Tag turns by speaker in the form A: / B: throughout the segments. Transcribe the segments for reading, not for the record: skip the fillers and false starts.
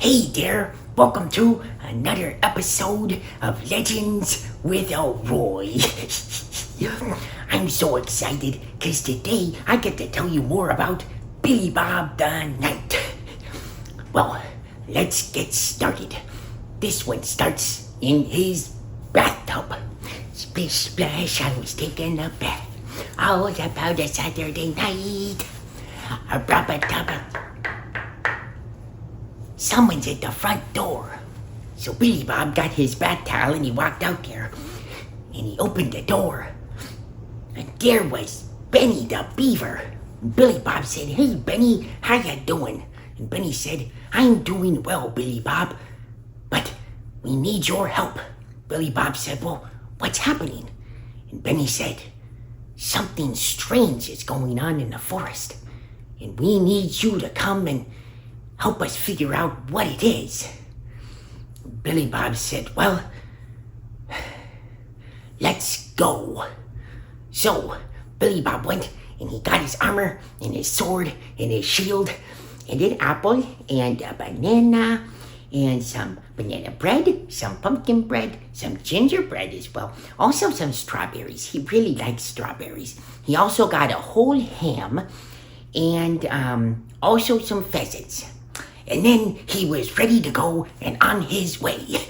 A: Hey there, welcome to another episode of Legends with Elroy. I'm so excited because today I get to tell you more about Billy Bob the Knight. Well, let's get started. This one starts in his bathtub. Splish splash, I was taking a bath. All about a Saturday night. A rubber dubber. Someone's at the front door. So Billy Bob got his bat towel and he walked out there. And he opened the door. And there was Benny the Beaver. And Billy Bob said, "Hey Benny, how ya doing?" And Benny said, "I'm doing well, Billy Bob, but we need your help." Billy Bob said, "Well, what's happening?" And Benny said, "Something strange is going on in the forest. And we need you to come and help us figure out what it is." Billy Bob said, "Well, let's go." So Billy Bob went and he got his armor and his sword and his shield and an apple and a banana and some banana bread, some pumpkin bread, some gingerbread as well. Also some strawberries. He really likes strawberries. He also got a whole ham and also some pheasants. And then he was ready to go and on his way.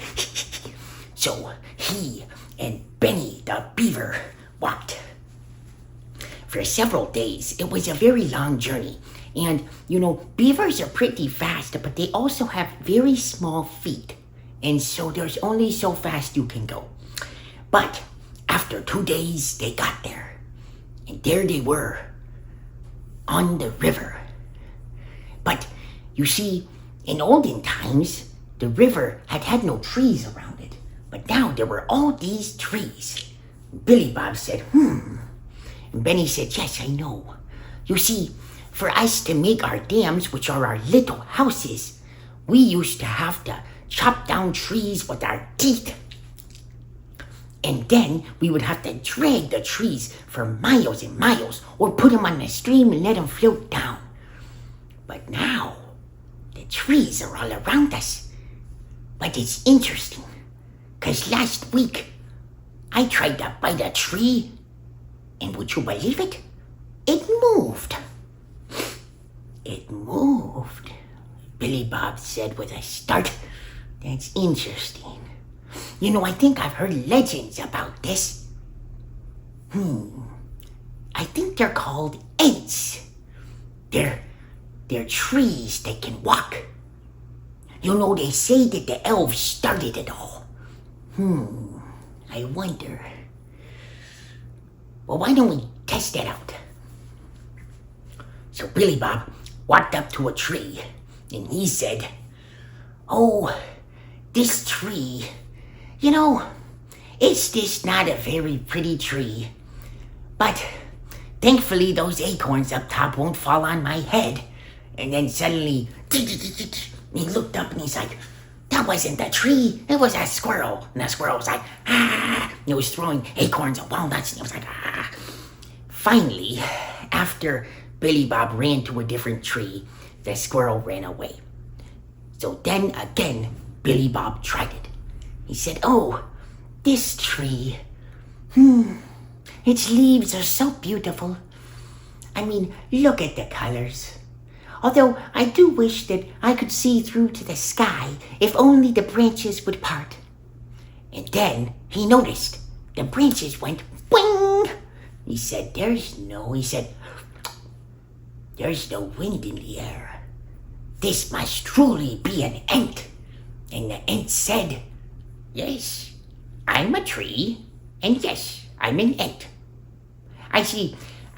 A: So he and Benny the Beaver walked for several days. It was a very long journey. And, beavers are pretty fast, but they also have very small feet. And so there's only so fast you can go. But after 2 days, they got there. And there they were on the river. But you see, in olden times, the river had no trees around it. But now there were all these trees. Billy Bob said, And Benny said, "Yes, I know. You see, for us to make our dams, which are our little houses, we used to have to chop down trees with our teeth. And then we would have to drag the trees for miles and miles or put them on the stream and let them float down. But now, the trees are all around us. But it's interesting, because last week, I tried to bite a tree, and would you believe it? It moved." "It moved," Billy Bob said with a start. "That's interesting. I think I've heard legends about this. I think they're called Ents. They're trees that can walk. They say that the elves started it all. I wonder. Well, why don't we test that out?" So Billy Bob walked up to a tree and he said, "Oh, this tree, it's just not a very pretty tree. But thankfully those acorns up top won't fall on my head." And then suddenly, he looked up and he's like, "That wasn't the tree, it was a squirrel." And the squirrel was like, "Ah!" And it was throwing acorns and walnuts and it was like, "Ah!" Finally, after Billy Bob ran to a different tree, the squirrel ran away. So then again, Billy Bob tried it. He said, "Oh, this tree, its leaves are so beautiful. Look at the colors. Although I do wish that I could see through to the sky if only the branches would part." And then he noticed the branches went boing. He said, there's no wind in the air. This must truly be an ant." And the ant said, "Yes, I'm a tree, and yes, I'm an ant. I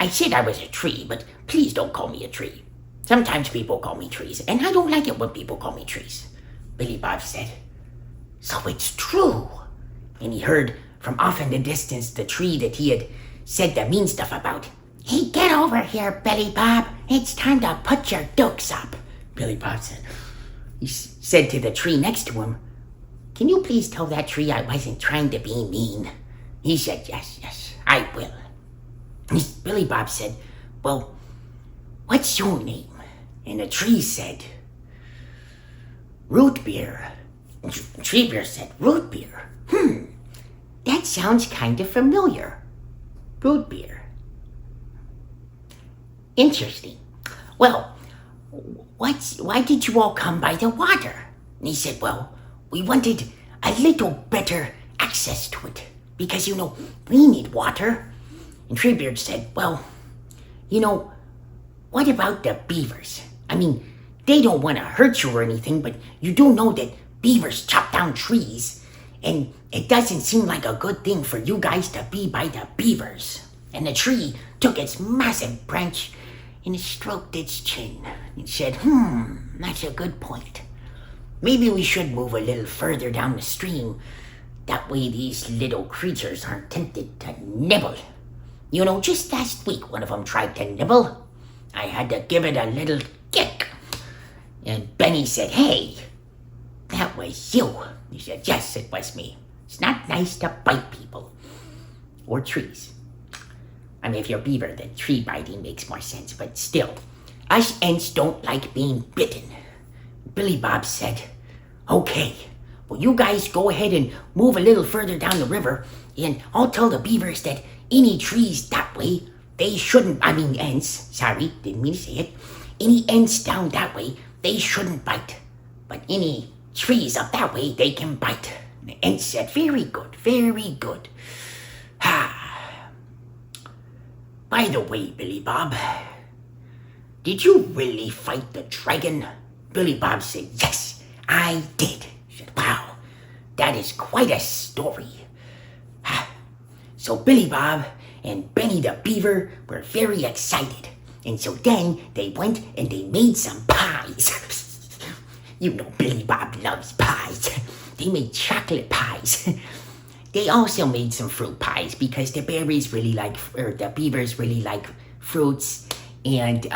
A: said I was a tree, but please don't call me a tree. Sometimes people call me trees, and I don't like it when people call me trees." Billy Bob said, "So it's true." And he heard from off in the distance the tree that he had said the mean stuff about. "Hey, get over here, Billy Bob. It's time to put your dukes up," Billy Bob said. He said to the tree next to him, "Can you please tell that tree I wasn't trying to be mean?" He said, yes, I will." Billy Bob said, "Well, what's your name?" And the tree said, root beer. Tree Bear said, root beer? That sounds kind of familiar. Root beer. Interesting. Well, why did you all come by the water? And he said, well, we wanted a little better access to it. Because, we need water. And Treebeard said, well, what about the beavers? I mean, they don't want to hurt you or anything, but you do know that beavers chop down trees. And it doesn't seem like a good thing for you guys to be by the beavers. And the tree took its massive branch and it stroked its chin. It said, that's a good point. Maybe we should move a little further down the stream. That way these little creatures aren't tempted to nibble. Just last week one of them tried to nibble. I had to give it a little kick. And Benny said, hey, that was you. He said, yes, it was me. It's not nice to bite people. Or trees. I mean, if you're a beaver, then tree biting makes more sense. But still, us Ents don't like being bitten. Billy Bob said, okay, well, you guys go ahead and move a little further down the river, and I'll tell the beavers that any trees that way, they shouldn't, Ents, sorry, didn't mean to say it. Any Ents down that way, they shouldn't bite. But any trees up that way, they can bite. And the Ents said, very good, very good. By the way, Billy Bob, did you really fight the dragon? Billy Bob said, yes, I did. He said, wow, that is quite a story. So Billy Bob and Benny the Beaver were very excited. And so then they went and they made some pies. Billy Bob loves pies. They made chocolate pies. They also made some fruit pies because the beavers really like fruits. And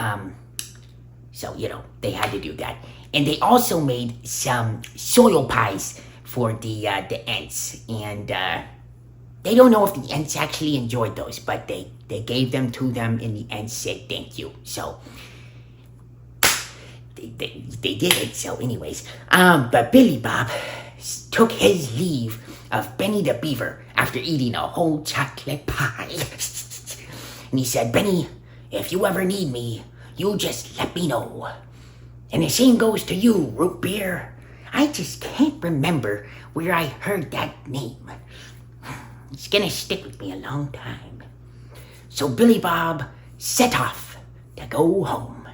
A: so, they had to do that. And they also made some soil pies for the Ents. And they don't know if the Ents actually enjoyed those, but they gave them to them and the Ents said thank you. So they did it. So anyways, but Billy Bob took his leave of Benny the Beaver after eating a whole chocolate pie. And he said, Benny, if you ever need me, you just let me know. And the same goes to you, Root Beer. I just can't remember where I heard that name. It's gonna stick with me a long time. So Billy Bob set off to go home.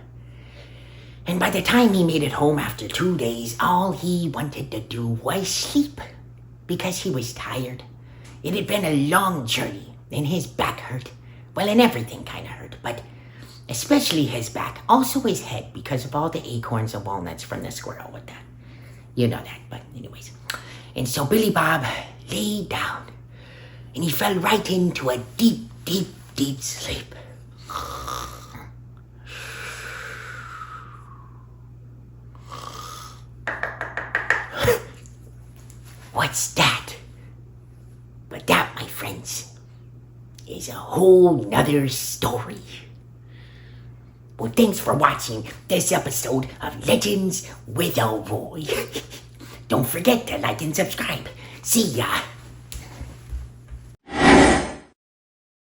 A: And by the time he made it home after 2 days, all he wanted to do was sleep. Because he was tired. It had been a long journey, and his back hurt. Well, and everything kind of hurt, but especially his back. Also his head, because of all the acorns and walnuts from the squirrel with that. You know that, but anyways. And so Billy Bob lay down, and he fell right into a deep, deep, deep sleep. What's that? But that, my friends, is a whole nother story. Well, thanks for watching this episode of Legends with Elroy. Don't forget to like and subscribe. See ya.